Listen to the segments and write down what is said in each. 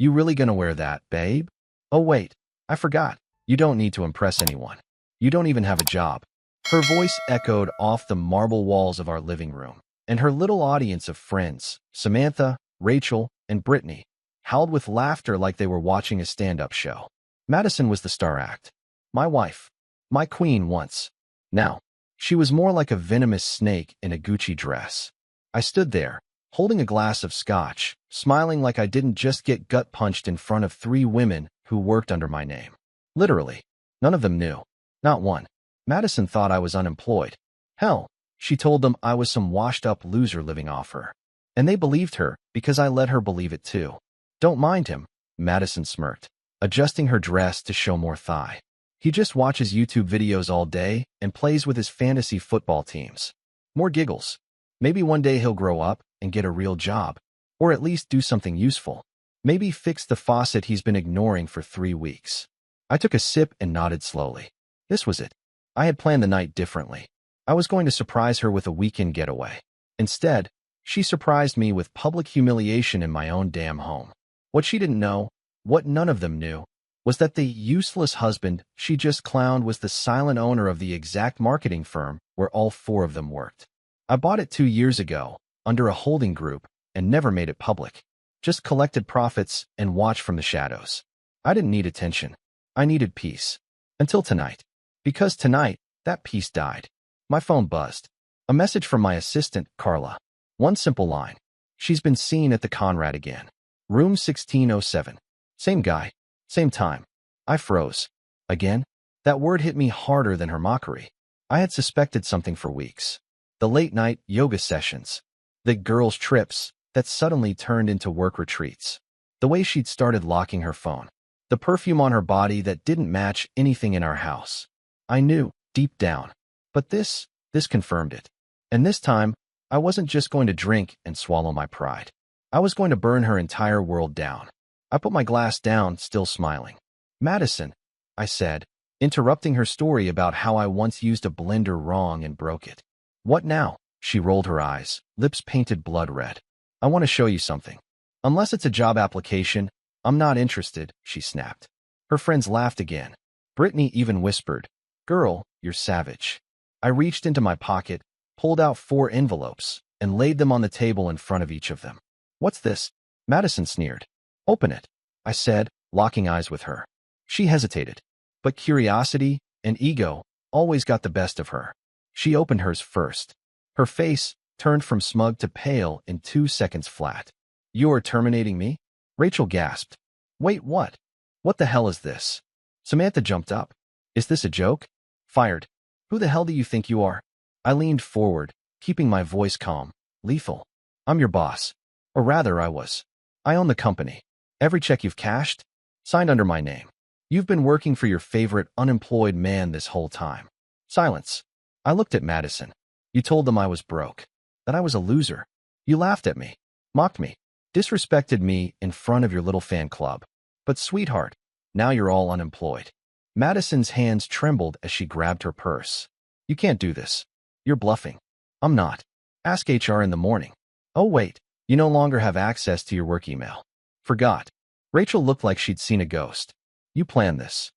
You really gonna wear that, babe? Oh wait, I forgot. You don't need to impress anyone. You don't even have a job. Her voice echoed off the marble walls of our living room, and her little audience of friends, Samantha, Rachel, and Brittany, howled with laughter like they were watching a stand-up show. Madison was the star act. My wife. My queen once. Now, she was more like a venomous snake in a Gucci dress. I stood there, holding a glass of scotch, smiling like I didn't just get gut-punched in front of 3 women who worked under my name. Literally. None of them knew. Not one. Madison thought I was unemployed. Hell, she told them I was some washed-up loser living off her. And they believed her because I let her believe it too. Don't mind him, Madison smirked, adjusting her dress to show more thigh. He just watches YouTube videos all day and plays with his fantasy football teams. More giggles. Maybe one day he'll grow up and get a real job, or at least do something useful. Maybe fix the faucet he's been ignoring for 3 weeks. I took a sip and nodded slowly. This was it. I had planned the night differently. I was going to surprise her with a weekend getaway. Instead, she surprised me with public humiliation in my own damn home. What she didn't know, what none of them knew, was that the useless husband she just clowned was the silent owner of the exact marketing firm where all 4 of them worked. I bought it 2 years ago, under a holding group, and never made it public. Just collected profits and watched from the shadows. I didn't need attention. I needed peace. Until tonight. Because tonight, that peace died. My phone buzzed. A message from my assistant, Carla. One simple line. She's been seen at the Conrad again. Room 1607. Same guy. Same time. I froze. Again? That word hit me harder than her mockery. I had suspected something for weeks. The late-night yoga sessions. The girls' trips that suddenly turned into work retreats. The way she'd started locking her phone. The perfume on her body that didn't match anything in our house. I knew, deep down. But this confirmed it. And this time, I wasn't just going to drink and swallow my pride. I was going to burn her entire world down. I put my glass down, still smiling. Madison, I said, interrupting her story about how I once used a blender wrong and broke it. What now? She rolled her eyes, lips painted blood red. I want to show you something. Unless it's a job application, I'm not interested, she snapped. Her friends laughed again. Brittany even whispered, "Girl, you're savage." I reached into my pocket, pulled out 4 envelopes, and laid them on the table in front of each of them. What's this? Madison sneered. Open it, I said, locking eyes with her. She hesitated. But curiosity and ego always got the best of her. She opened hers first. Her face turned from smug to pale in 2 seconds flat. "You're terminating me?" Rachel gasped. "Wait, what? What the hell is this?" Samantha jumped up. "Is this a joke?" "Fired. Who the hell do you think you are?" I leaned forward, keeping my voice calm. "Lethal. I'm your boss. Or rather, I was. I own the company. Every check you've cashed, signed under my name. You've been working for your favorite unemployed man this whole time." Silence. I looked at Madison. "You told them I was broke. That I was a loser. You laughed at me. Mocked me. Disrespected me in front of your little fan club. But sweetheart, now you're all unemployed." Madison's hands trembled as she grabbed her purse. "You can't do this. You're bluffing." "I'm not. Ask HR in the morning." "Oh wait, you no longer have access to your work email." "Forgot." Rachel looked like she'd seen a ghost. "You planned this."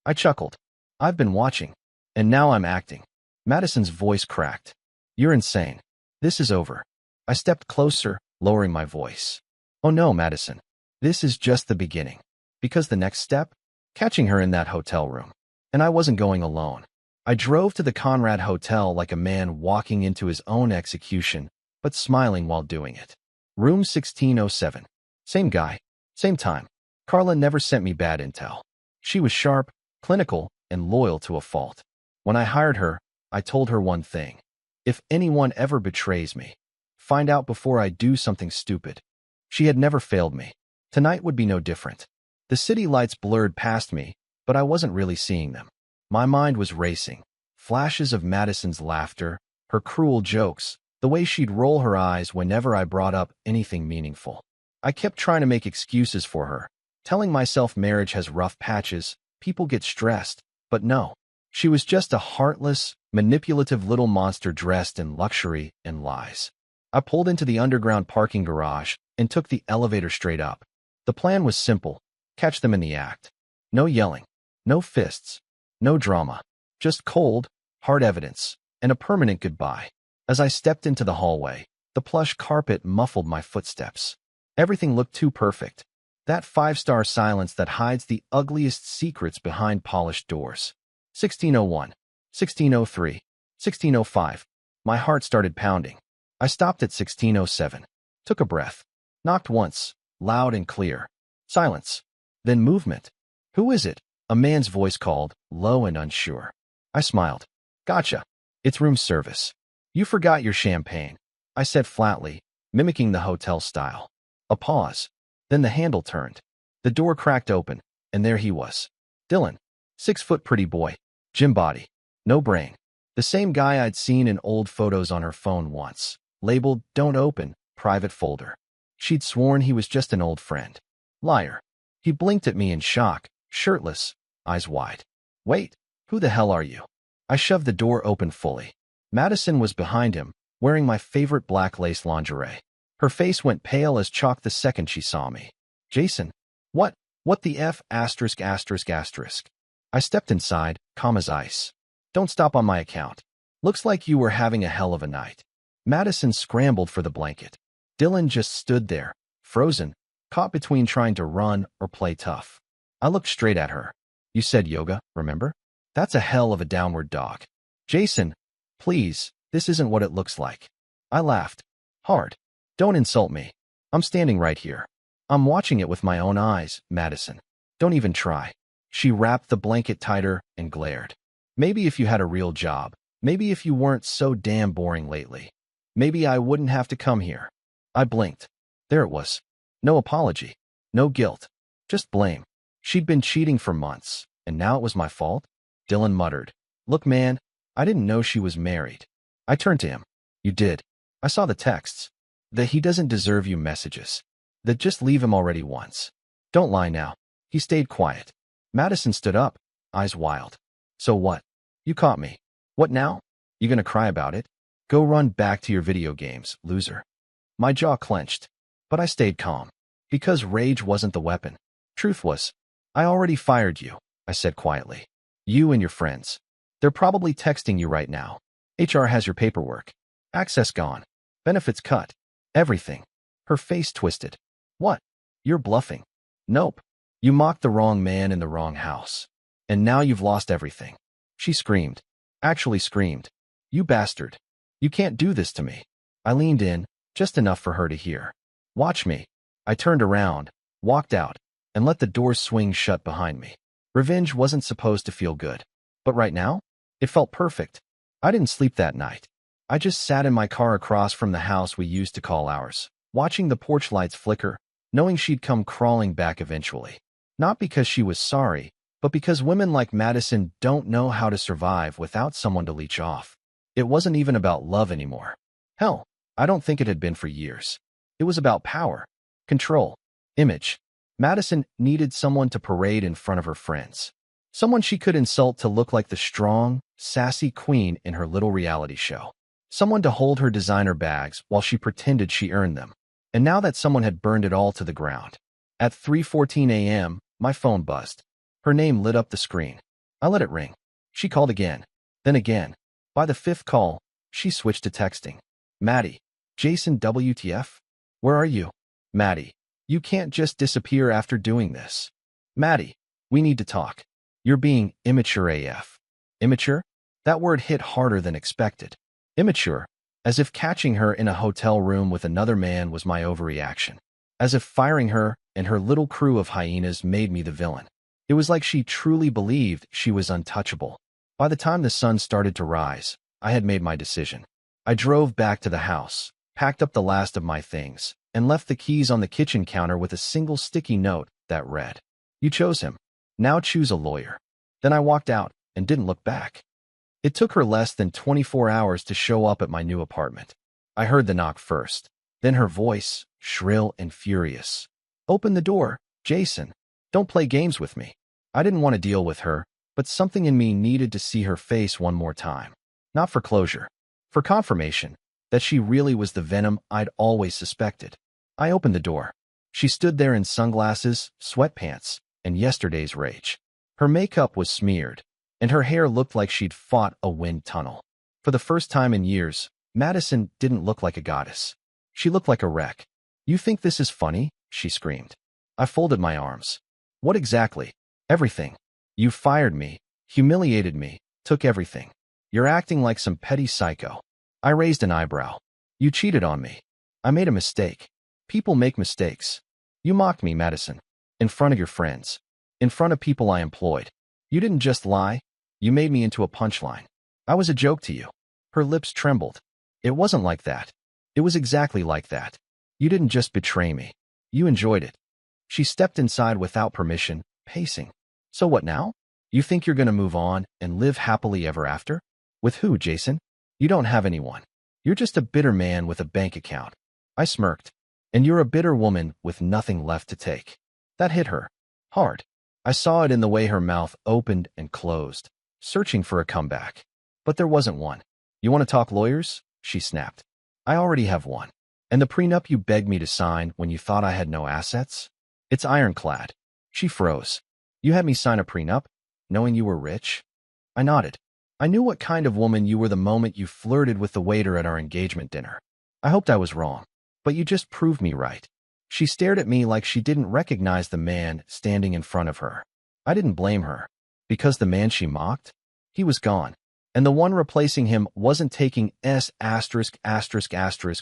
I chuckled. "I've been watching. And now I'm acting." Madison's voice cracked. "You're insane. This is over." I stepped closer, lowering my voice. "Oh no, Madison. This is just the beginning." Because the next step? Catching her in that hotel room. And I wasn't going alone. I drove to the Conrad Hotel like a man walking into his own execution, but smiling while doing it. Room 1607. Same guy. Same time. Carla never sent me bad intel. She was sharp, clinical, and loyal to a fault. When I hired her, I told her one thing. If anyone ever betrays me, find out before I do something stupid. She had never failed me. Tonight would be no different. The city lights blurred past me, but I wasn't really seeing them. My mind was racing. Flashes of Madison's laughter, her cruel jokes, the way she'd roll her eyes whenever I brought up anything meaningful. I kept trying to make excuses for her, telling myself marriage has rough patches, people get stressed, but no. She was just a heartless, manipulative little monster dressed in luxury and lies. I pulled into the underground parking garage and took the elevator straight up. The plan was simple. Catch them in the act. No yelling. No fists. No drama. Just cold, hard evidence, and a permanent goodbye. As I stepped into the hallway, the plush carpet muffled my footsteps. Everything looked too perfect. That five-star silence that hides the ugliest secrets behind polished doors. 1601, 1603, 1605. My heart started pounding. I stopped at 1607. Took a breath. Knocked once, loud and clear. Silence. Then movement. Who is it? A man's voice called, low and unsure. I smiled. Gotcha. It's room service. You forgot your champagne, I said flatly, mimicking the hotel style. A pause. Then the handle turned. The door cracked open, and there he was. Dylan. 6-foot pretty boy. Gym body. No brain. The same guy I'd seen in old photos on her phone once. Labeled, don't open, private folder. She'd sworn he was just an old friend. Liar. He blinked at me in shock, shirtless, eyes wide. Wait, who the hell are you? I shoved the door open fully. Madison was behind him, wearing my favorite black lace lingerie. Her face went pale as chalk the second she saw me. Jason. What the F asterisk asterisk asterisk. I stepped inside, calm as ice. Don't stop on my account. Looks like you were having a hell of a night. Madison scrambled for the blanket. Dylan just stood there, frozen, caught between trying to run or play tough. I looked straight at her. You said yoga, remember? That's a hell of a downward dog. Jason, please, this isn't what it looks like. I laughed. Hard. Don't insult me. I'm standing right here. I'm watching it with my own eyes, Madison. Don't even try. She wrapped the blanket tighter and glared. Maybe if you had a real job. Maybe if you weren't so damn boring lately. Maybe I wouldn't have to come here. I blinked. There it was. No apology. No guilt. Just blame. She'd been cheating for months, and now it was my fault? Dylan muttered. Look, man, I didn't know she was married. I turned to him. You did. I saw the texts. The he doesn't deserve you messages. That just leave him already once. Don't lie now. He stayed quiet. Madison stood up, eyes wild. So what? You caught me. What now? You gonna cry about it? Go run back to your video games, loser. My jaw clenched, but I stayed calm. Because rage wasn't the weapon. Truth was, I already fired you, I said quietly. You and your friends. They're probably texting you right now. HR has your paperwork. Access gone. Benefits cut. Everything. Her face twisted. What? You're bluffing. Nope. You mocked the wrong man in the wrong house. And now you've lost everything. She screamed. Actually screamed. You bastard. You can't do this to me. I leaned in, just enough for her to hear. Watch me. I turned around, walked out, and let the door swing shut behind me. Revenge wasn't supposed to feel good. But right now, it felt perfect. I didn't sleep that night. I just sat in my car across from the house we used to call ours, watching the porch lights flicker, knowing she'd come crawling back eventually. Not because she was sorry, but because women like Madison don't know how to survive without someone to leech off. It wasn't even about love anymore. Hell, I don't think it had been for years. It was about power, control, image. Madison needed someone to parade in front of her friends. Someone she could insult to look like the strong, sassy queen in her little reality show. Someone to hold her designer bags while she pretended she earned them. And now that someone had burned it all to the ground. At 3:14 a.m., my phone buzzed. Her name lit up the screen. I let it ring. She called again. Then again. By the fifth call, she switched to texting. Maddie. Jason WTF? Where are you? Maddie. You can't just disappear after doing this. Maddie. We need to talk. You're being immature AF. Immature? That word hit harder than expected. Immature. As if catching her in a hotel room with another man was my overreaction. As if firing her and her little crew of hyenas made me the villain. It was like she truly believed she was untouchable. By the time the sun started to rise, I had made my decision. I drove back to the house, packed up the last of my things, and left the keys on the kitchen counter with a single sticky note that read, You chose him. Now choose a lawyer. Then I walked out and didn't look back. It took her less than 24 hours to show up at my new apartment. I heard the knock first, then her voice, shrill and furious. Open the door, Jason. Don't play games with me. I didn't want to deal with her, but something in me needed to see her face one more time. Not for closure, for confirmation that she really was the venom I'd always suspected. I opened the door. She stood there in sunglasses, sweatpants, and yesterday's rage. Her makeup was smeared, and her hair looked like she'd fought a wind tunnel. For the first time in years, Madison didn't look like a goddess. She looked like a wreck. "You think this is funny?" she screamed. I folded my arms. "What exactly?" "Everything. You fired me, humiliated me, took everything. You're acting like some petty psycho." I raised an eyebrow. "You cheated on me. I made a mistake. People make mistakes. You mocked me, Madison. In front of your friends. In front of people I employed. You didn't just lie. You made me into a punchline. I was a joke to you." Her lips trembled. "It wasn't like that. It was exactly like that. You didn't just betray me. You enjoyed it." She stepped inside without permission, pacing. "So what now? You think you're going to move on and live happily ever after? With who, Jason? You don't have anyone. You're just a bitter man with a bank account." I smirked. "And you're a bitter woman with nothing left to take." That hit her. Hard. I saw it in the way her mouth opened and closed, searching for a comeback. But there wasn't one. "You want to talk lawyers?" she snapped. "I already have one. And the prenup you begged me to sign when you thought I had no assets? It's ironclad." She froze. "You had me sign a prenup, knowing you were rich?" I nodded. "I knew what kind of woman you were the moment you flirted with the waiter at our engagement dinner. I hoped I was wrong, but you just proved me right." She stared at me like she didn't recognize the man standing in front of her. I didn't blame her, because the man she mocked, he was gone, and the one replacing him wasn't taking ****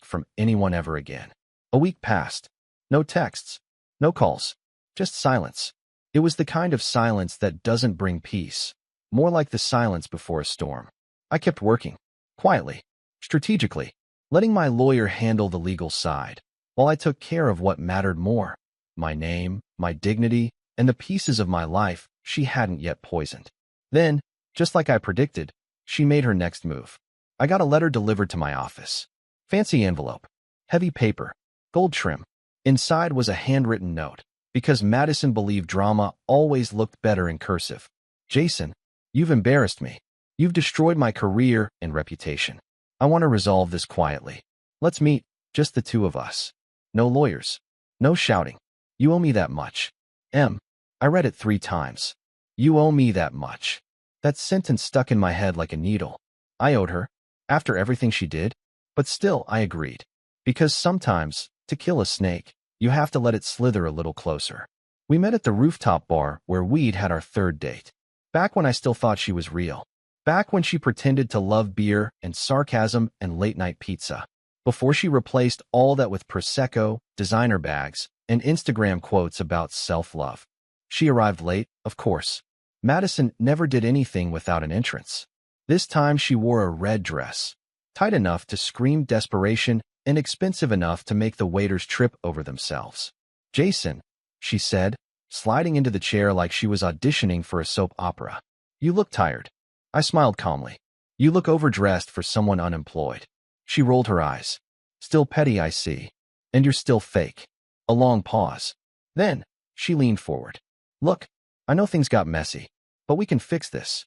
from anyone ever again. A week passed. No texts, no calls, just silence. It was the kind of silence that doesn't bring peace, more like the silence before a storm. I kept working, quietly, strategically, letting my lawyer handle the legal side, while I took care of what mattered more: my name, my dignity, and the pieces of my life she hadn't yet poisoned. Then, just like I predicted, she made her next move. I got a letter delivered to my office. Fancy envelope, heavy paper, gold trim. Inside was a handwritten note, because Madison believed drama always looked better in cursive. "Jason, you've embarrassed me. You've destroyed my career and reputation. I want to resolve this quietly. Let's meet, just the two of us. No lawyers. No shouting. You owe me that much. I read it 3 times. You owe me that much." That sentence stuck in my head like a needle. I owed her, after everything she did, but still I agreed. Because sometimes, to kill a snake, you have to let it slither a little closer. We met at the rooftop bar where we'd had our 3rd date. Back when I still thought she was real. Back when she pretended to love beer and sarcasm and late-night pizza. Before she replaced all that with Prosecco, designer bags, and Instagram quotes about self-love. She arrived late, of course. Madison never did anything without an entrance. This time she wore a red dress, tight enough to scream desperation and expensive enough to make the waiters trip over themselves. "Jason," she said, sliding into the chair like she was auditioning for a soap opera. "You look tired." I smiled calmly. "You look overdressed for someone unemployed." She rolled her eyes. "Still petty, I see. And you're still fake." A long pause. Then, she leaned forward. "Look, I know things got messy, but we can fix this."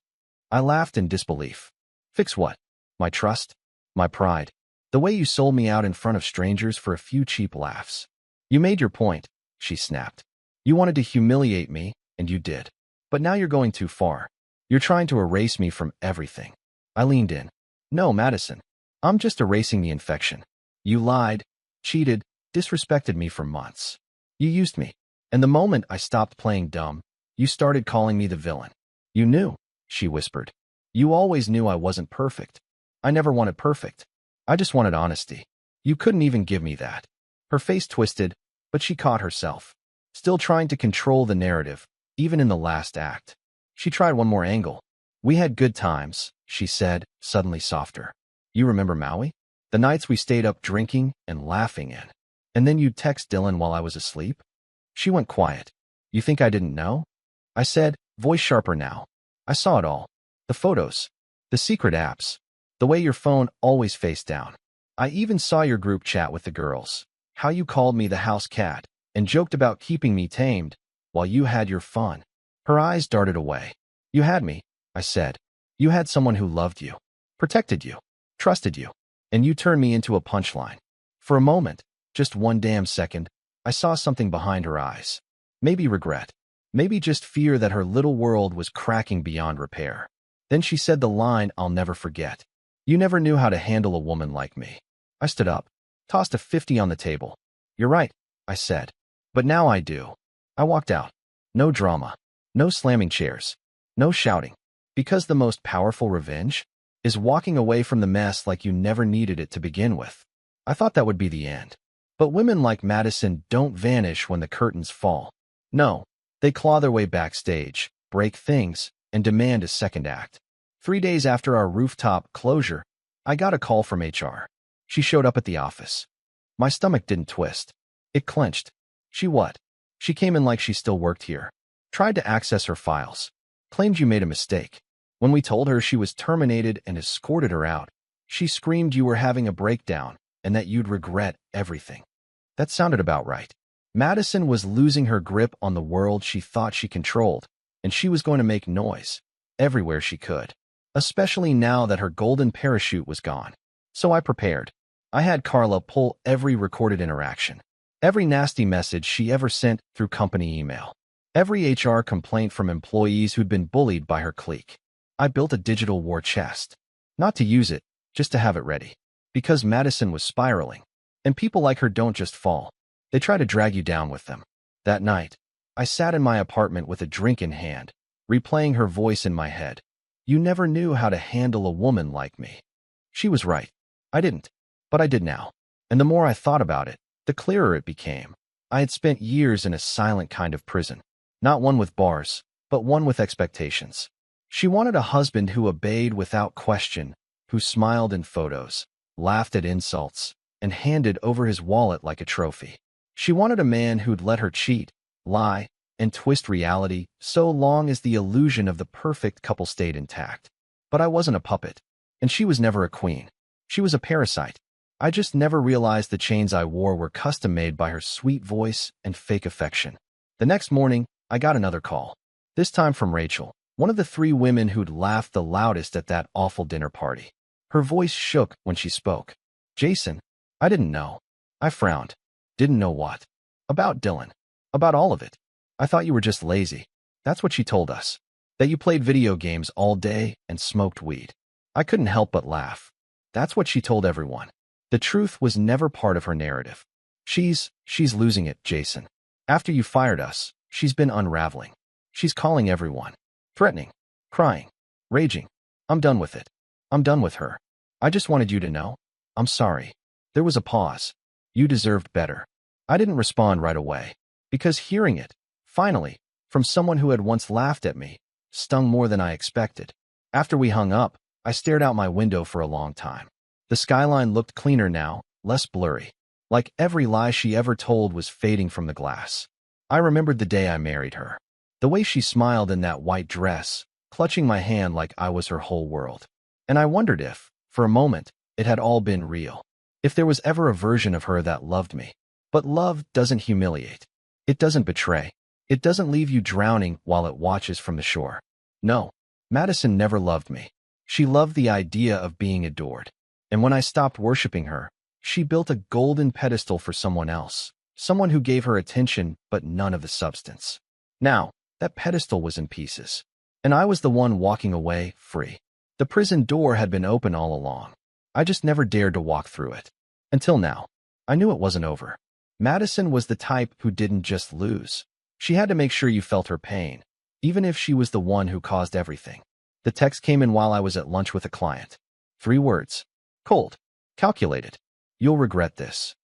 I laughed in disbelief. "Fix what? My trust? My pride? The way you sold me out in front of strangers for a few cheap laughs?" "You made your point," she snapped. "You wanted to humiliate me, and you did. But now you're going too far. You're trying to erase me from everything." I leaned in. "No, Madison. I'm just erasing the infection. You lied, cheated, disrespected me for months. You used me. And the moment I stopped playing dumb, you started calling me the villain. You knew," she whispered. "You always knew I wasn't perfect. I never wanted perfect. I just wanted honesty. You couldn't even give me that." Her face twisted, but she caught herself, still trying to control the narrative, even in the last act. She tried one more angle. "We had good times," she said, suddenly softer. "You remember Maui? The nights we stayed up drinking and laughing in. And then you'd text Dylan while I was asleep?" She went quiet. "You think I didn't know?" I said, voice sharper now. "I saw it all. The photos. The secret apps. The way your phone always faced down. I even saw your group chat with the girls. How you called me the house cat and joked about keeping me tamed while you had your fun." Her eyes darted away. "You had me," I said. "You had someone who loved you, protected you, trusted you, and you turned me into a punchline. For a moment, just one damn second, I saw something behind her eyes. Maybe regret. Maybe just fear that her little world was cracking beyond repair. Then she said the line I'll never forget. You never knew how to handle a woman like me. I stood up, tossed a 50 on the table. You're right, I said. But now I do. I walked out. No drama. No slamming chairs. No shouting. Because the most powerful revenge is walking away from the mess like you never needed it to begin with. I thought that would be the end. But women like Madison don't vanish when the curtains fall. No, they claw their way backstage, break things, and demand a second act. 3 days after our rooftop closure, I got a call from HR. She showed up at the office. My stomach didn't twist. It clenched. She came in like she still worked here. Tried to access her files. Claimed you made a mistake. When we told her she was terminated and escorted her out, she screamed you were having a breakdown and that you'd regret everything. That sounded about right. Madison was losing her grip on the world she thought she controlled, and she was going to make noise everywhere she could, especially now that her golden parachute was gone. So I prepared. I had Carla pull every recorded interaction, every nasty message she ever sent through company email, every HR complaint from employees who'd been bullied by her clique. I built a digital war chest. Not to use it, just to have it ready. Because Madison was spiraling. And people like her don't just fall. They try to drag you down with them. That night, I sat in my apartment with a drink in hand, replaying her voice in my head. You never knew how to handle a woman like me. She was right. I didn't. But I did now. And the more I thought about it, the clearer it became. I had spent years in a silent kind of prison. Not one with bars, but one with expectations. She wanted a husband who obeyed without question, who smiled in photos, laughed at insults, and handed over his wallet like a trophy. She wanted a man who'd let her cheat, lie, and twist reality so long as the illusion of the perfect couple stayed intact. But I wasn't a puppet, and she was never a queen. She was a parasite. I just never realized the chains I wore were custom-made by her sweet voice and fake affection. The next morning, I got another call. This time from Rachel, one of the 3 women who'd laughed the loudest at that awful dinner party. Her voice shook when she spoke. Jason, I didn't know. I frowned. Didn't know what? About Dylan. About all of it. I thought you were just lazy. That's what she told us. That you played video games all day and smoked weed. I couldn't help but laugh. That's what she told everyone. The truth was never part of her narrative. She's losing it, Jason. After you fired us, she's been unraveling. She's calling everyone. Threatening. Crying. Raging. I'm done with it. I'm done with her. I just wanted you to know. I'm sorry. There was a pause. You deserved better. I didn't respond right away. Because hearing it, finally, from someone who had once laughed at me, stung more than I expected. After we hung up, I stared out my window for a long time. The skyline looked cleaner now, less blurry. Like every lie she ever told was fading from the glass. I remembered the day I married her. The way she smiled in that white dress, clutching my hand like I was her whole world. And I wondered if, for a moment, it had all been real. If there was ever a version of her that loved me. But love doesn't humiliate. It doesn't betray. It doesn't leave you drowning while it watches from the shore. No, Madison never loved me. She loved the idea of being adored. And when I stopped worshiping her, she built a golden pedestal for someone else. Someone who gave her attention, but none of the substance. Now, that pedestal was in pieces. And I was the one walking away, free. The prison door had been open all along. I just never dared to walk through it. Until now. I knew it wasn't over. Madison was the type who didn't just lose. She had to make sure you felt her pain, even if she was the one who caused everything. The text came in while I was at lunch with a client. 3 words. Cold. Calculated. You'll regret this.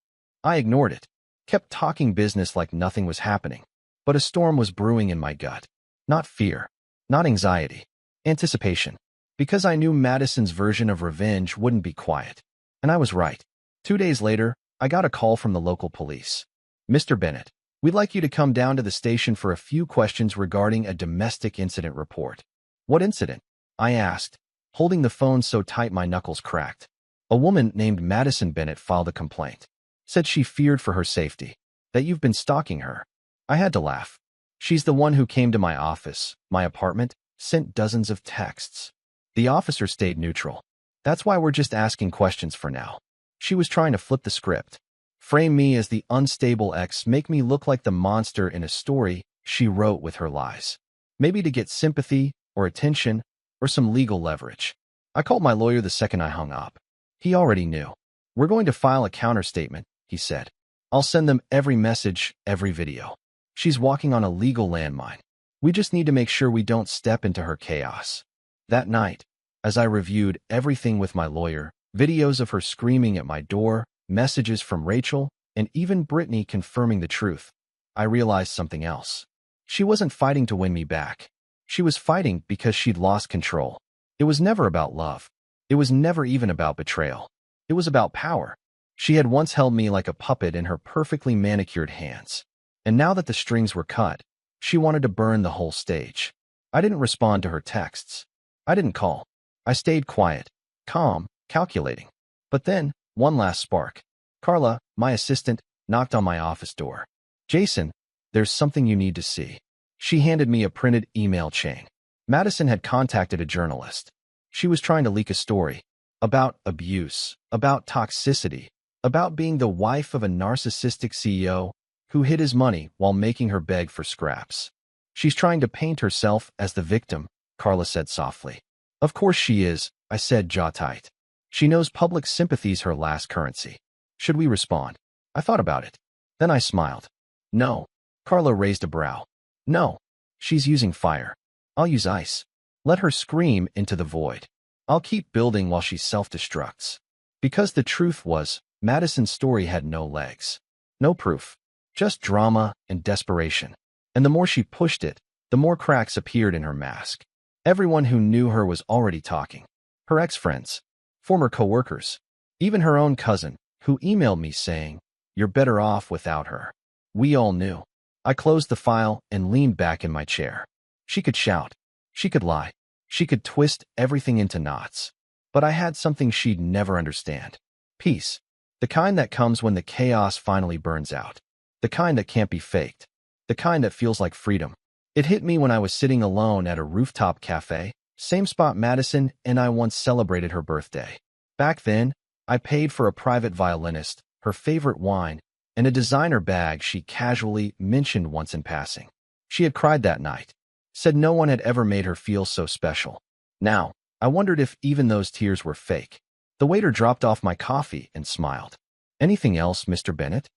I ignored it. Kept talking business like nothing was happening. But a storm was brewing in my gut. Not fear. Not anxiety. Anticipation. Because I knew Madison's version of revenge wouldn't be quiet. And I was right. 2 days later, I got a call from the local police. Mr. Bennett, we'd like you to come down to the station for a few questions regarding a domestic incident report. What incident? I asked, holding the phone so tight my knuckles cracked. A woman named Madison Bennett filed a complaint. Said she feared for her safety. That you've been stalking her. I had to laugh. She's the one who came to my office, my apartment, sent dozens of texts. The officer stayed neutral. That's why we're just asking questions for now. She was trying to flip the script. Frame me as the unstable ex, make me look like the monster in a story she wrote with her lies. Maybe to get sympathy or attention or some legal leverage. I called my lawyer the second I hung up. He already knew. We're going to file a counterstatement, he said. I'll send them every message, every video. She's walking on a legal landmine. We just need to make sure we don't step into her chaos. That night, as I reviewed everything with my lawyer, videos of her screaming at my door, messages from Rachel, and even Brittany confirming the truth, I realized something else. She wasn't fighting to win me back. She was fighting because she'd lost control. It was never about love. It was never even about betrayal. It was about power. She had once held me like a puppet in her perfectly manicured hands. And now that the strings were cut, she wanted to burn the whole stage. I didn't respond to her texts. I didn't call. I stayed quiet, calm, calculating. But then, one last spark. Carla, my assistant, knocked on my office door. Jason, there's something you need to see. She handed me a printed email chain. Madison had contacted a journalist. She was trying to leak a story about abuse, about toxicity, about being the wife of a narcissistic CEO who hid his money while making her beg for scraps. She's trying to paint herself as the victim, Carla said softly. Of course she is, I said, jaw tight. She knows public sympathy's her last currency. Should we respond? I thought about it. Then I smiled. No. Carla raised a brow. No. She's using fire. I'll use ice. Let her scream into the void. I'll keep building while she self-destructs. Because the truth was, Madison's story had no legs. No proof. Just drama and desperation. And the more she pushed it, the more cracks appeared in her mask. Everyone who knew her was already talking. Her ex-friends, former co-workers, even her own cousin, who emailed me saying, "You're better off without her." We all knew. I closed the file and leaned back in my chair. She could shout. She could lie. She could twist everything into knots. But I had something she'd never understand. Peace. The kind that comes when the chaos finally burns out. The kind that can't be faked. The kind that feels like freedom. It hit me when I was sitting alone at a rooftop cafe, same spot Madison and I once celebrated her birthday. Back then, I paid for a private violinist, her favorite wine, and a designer bag she casually mentioned once in passing. She had cried that night, said no one had ever made her feel so special. Now, I wondered if even those tears were fake. The waiter dropped off my coffee and smiled. "Anything else, Mr. Bennett?"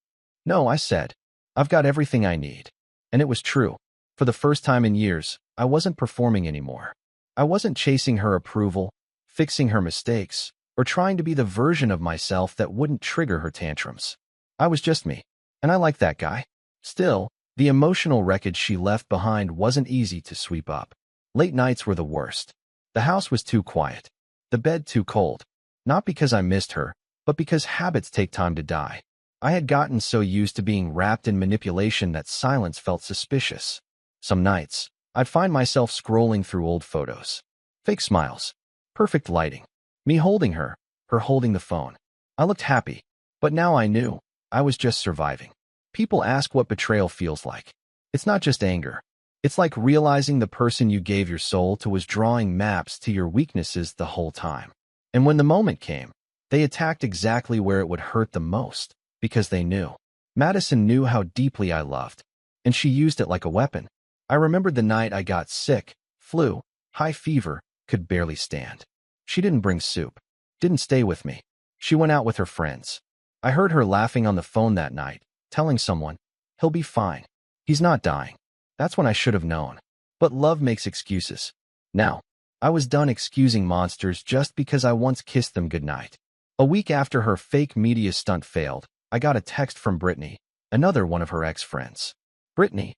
"No," I said. "I've got everything I need." And it was true. For the first time in years, I wasn't performing anymore. I wasn't chasing her approval, fixing her mistakes, or trying to be the version of myself that wouldn't trigger her tantrums. I was just me, and I liked that guy. Still, the emotional wreckage she left behind wasn't easy to sweep up. Late nights were the worst. The house was too quiet. The bed too cold. Not because I missed her, but because habits take time to die. I had gotten so used to being wrapped in manipulation that silence felt suspicious. Some nights, I'd find myself scrolling through old photos. Fake smiles. Perfect lighting. Me holding her holding the phone. I looked happy, but now I knew I was just surviving. People ask what betrayal feels like. It's not just anger. It's like realizing the person you gave your soul to was drawing maps to your weaknesses the whole time. And when the moment came, they attacked exactly where it would hurt the most, because they knew. Madison knew how deeply I loved, and she used it like a weapon. I remembered the night I got sick, flu, high fever, could barely stand. She didn't bring soup, didn't stay with me. She went out with her friends. I heard her laughing on the phone that night, telling someone, "He'll be fine. He's not dying." That's when I should have known. But love makes excuses. Now, I was done excusing monsters just because I once kissed them goodnight. A week after her fake media stunt failed, I got a text from Brittany, another one of her ex-friends. "Brittany,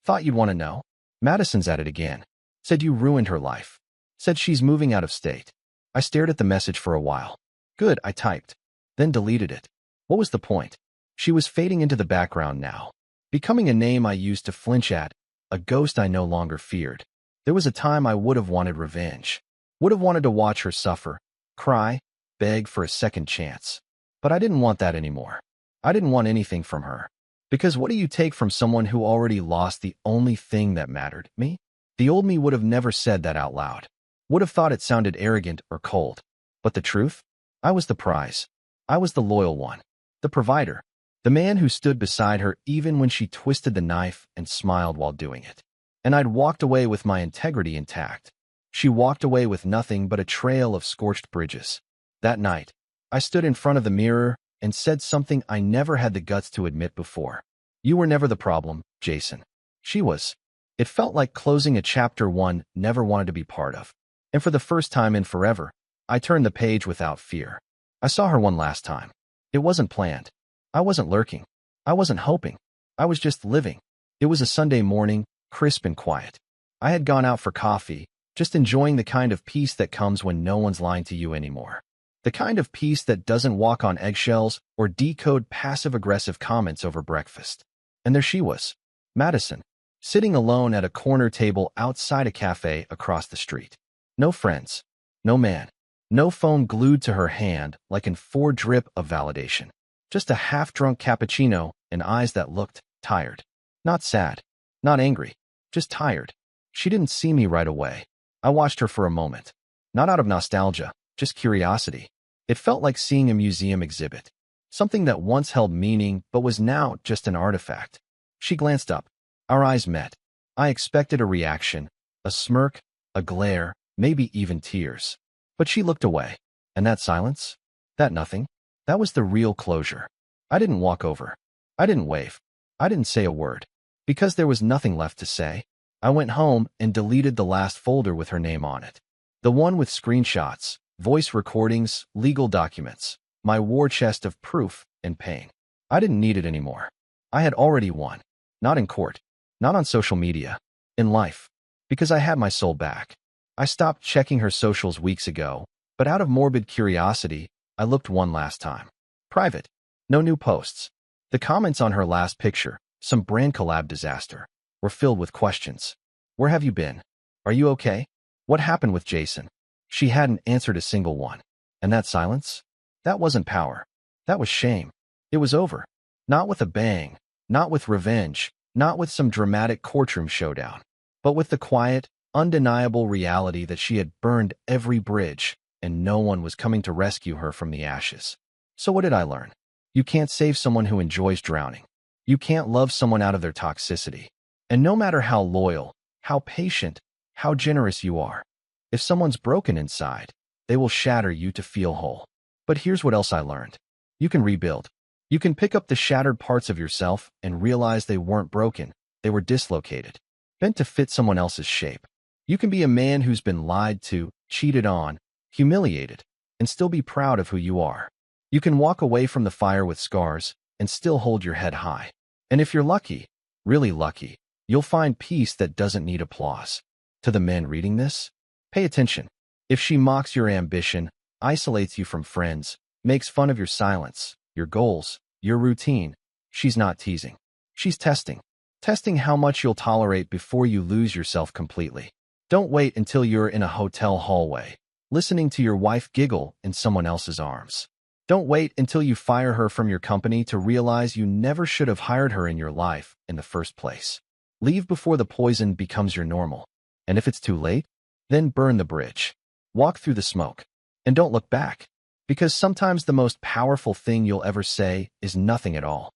thought you'd want to know. Madison's at it again. Said you ruined her life. Said she's moving out of state." I stared at the message for a while. "Good," I typed, then deleted it. What was the point? She was fading into the background now, becoming a name I used to flinch at, a ghost I no longer feared. There was a time I would have wanted revenge, would have wanted to watch her suffer, cry, beg for a second chance. But I didn't want that anymore. I didn't want anything from her. Because what do you take from someone who already lost the only thing that mattered, me? The old me would have never said that out loud. Would have thought it sounded arrogant or cold. But the truth? I was the prize. I was the loyal one. The provider. The man who stood beside her even when she twisted the knife and smiled while doing it. And I'd walked away with my integrity intact. She walked away with nothing but a trail of scorched bridges. That night, I stood in front of the mirror and said something I never had the guts to admit before. You were never the problem, Jason. She was. It felt like closing a chapter one never wanted to be part of. And for the first time in forever, I turned the page without fear. I saw her one last time. It wasn't planned. I wasn't lurking. I wasn't hoping. I was just living. It was a Sunday morning, crisp and quiet. I had gone out for coffee, just enjoying the kind of peace that comes when no one's lying to you anymore. The kind of peace that doesn't walk on eggshells or decode passive-aggressive comments over breakfast. And there she was, Madison, sitting alone at a corner table outside a cafe across the street. No friends. No man. No phone glued to her hand like an drip of validation. Just a half-drunk cappuccino and eyes that looked tired. Not sad. Not angry. Just tired. She didn't see me right away. I watched her for a moment. Not out of nostalgia, just curiosity. It felt like seeing a museum exhibit. Something that once held meaning but was now just an artifact. She glanced up. Our eyes met. I expected a reaction, a smirk, a glare, maybe even tears. But she looked away. And that silence? That nothing? That was the real closure. I didn't walk over. I didn't wave. I didn't say a word. Because there was nothing left to say, I went home and deleted the last folder with her name on it. The one with screenshots, voice recordings, legal documents, my war chest of proof and pain. I didn't need it anymore. I had already won. Not in court. Not on social media. In life. Because I had my soul back. I stopped checking her socials weeks ago, but out of morbid curiosity, I looked one last time. Private. No new posts. The comments on her last picture, some brand collab disaster, were filled with questions. Where have you been? Are you okay? What happened with Jason? She hadn't answered a single one. And that silence? That wasn't power. That was shame. It was over. Not with a bang. Not with revenge. Not with some dramatic courtroom showdown. But with the quiet, undeniable reality that she had burned every bridge, and no one was coming to rescue her from the ashes. So what did I learn? You can't save someone who enjoys drowning. You can't love someone out of their toxicity. And no matter how loyal, how patient, how generous you are, if someone's broken inside, they will shatter you to feel whole. But here's what else I learned. You can rebuild. You can pick up the shattered parts of yourself and realize they weren't broken, they were dislocated, bent to fit someone else's shape. You can be a man who's been lied to, cheated on, humiliated, and still be proud of who you are. You can walk away from the fire with scars and still hold your head high. And if you're lucky, really lucky, you'll find peace that doesn't need applause. To the men reading this, pay attention. If she mocks your ambition, isolates you from friends, makes fun of your silence, your goals, your routine, she's not teasing. She's testing. Testing how much you'll tolerate before you lose yourself completely. Don't wait until you're in a hotel hallway, listening to your wife giggle in someone else's arms. Don't wait until you fire her from your company to realize you never should have hired her in your life in the first place. Leave before the poison becomes your normal. And if it's too late, then burn the bridge. Walk through the smoke. And don't look back. Because sometimes the most powerful thing you'll ever say is nothing at all.